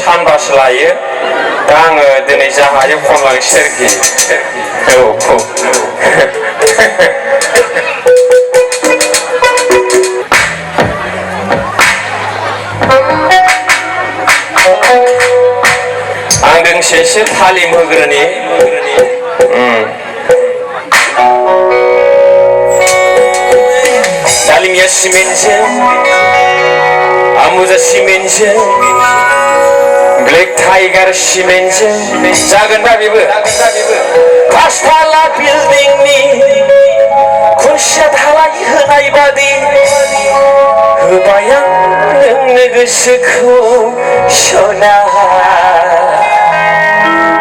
सानबासो लायो दा आङो दिनै जा हायो खनलांसै आरोखि आं दोंसे एसे तालिम होग्रोनि तालिमिया सिमेन्टजों आमुजा सिमेन्टजों ब्लेक टाइगार सिमेन्टजों जागोन दा बेबो पासताला बिल्डिंनि खुन्थिया धालाय होनाय बादि होबाय आं नोंनो गोसोखौ सना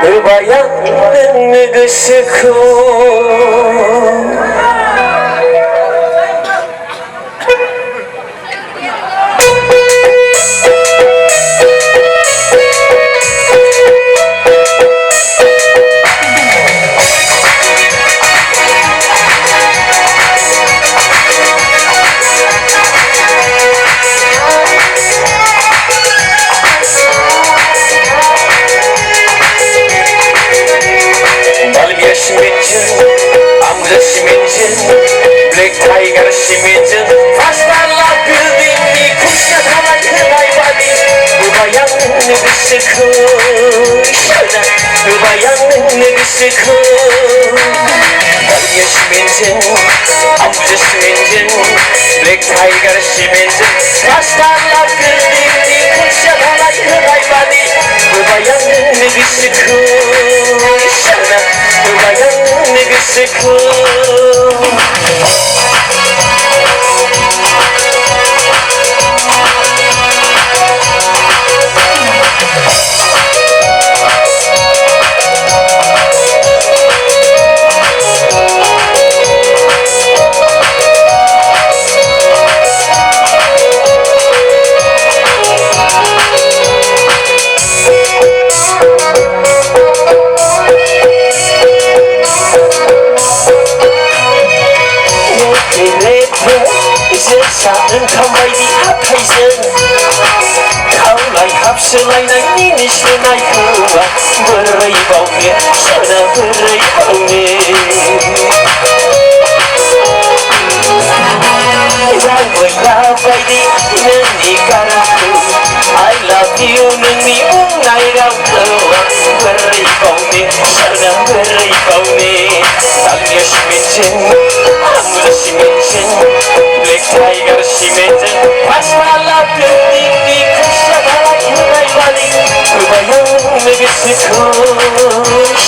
होबाय आं नोंनो गोसोखौ ब्लेक टाइगार सिमेन्टजों पासताला बिल्डिंनि खुन्थिया धालाय होनाय बादि होबाय आं नोंनो गोसोखौ सना होबाय आं नोंनो गोसोखौ तालिमिया सिमेन्टजों आमुजा सिमेन्टजों ब्लेक टाइगार सिमेन्टजों पासताला बिल्डिंनि खुन्थिया धालाय होनाय बादि होबाय आं नोंनो गोसोखौ सना होबाय आं नोंनो गोसोखौ ओंखाम बायदि आखाइजों खावलाय हाबसोलायनायनि निसोनायखौ बोरै बावनो सना बोरै बावनो रांमोला बायदि नोंनि गारांखौ I love you नोंनि बुंनाय रावखौ बोरै बावनो सना बोरै बावनो तालिमिया सिमेन्टजों आमुजा सिमेन्टजों ब्लेक टाइगार सिमेन्टजों पासताला बिल्डिंनि खुन्थिया धालाय होनाय बादि होबाय आं नोंनो गोसोखौ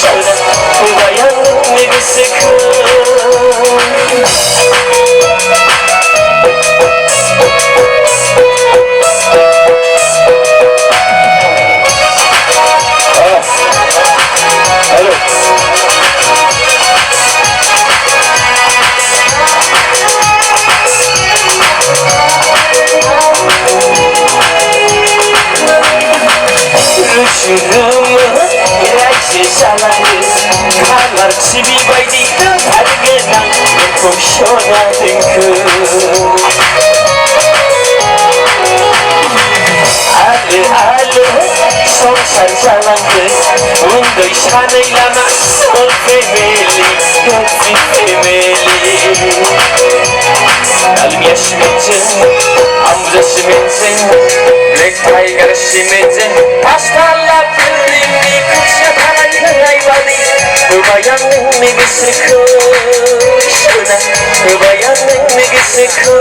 सना होबाय आं नोंनो गोसोखौ रायजो जालाङो कालार टिभि बायदि ओंखारगोनां नोंखौ सना देंखो आलो आलो संसार जालांगोन उन्दै सानै लाना स्मल फेमिलि हेपि फेमिलि तालिमिया सिमेन्टजों आमुजा सिमेन्टजों ब्लेक टाइगार सिमेन्टजों पासताला बिल्डिंनि खुन्थिया धालाय होनाय बादि होबाय आं नोंनो गोसोखौ सना होबाय आं नोंनो गोसोखौ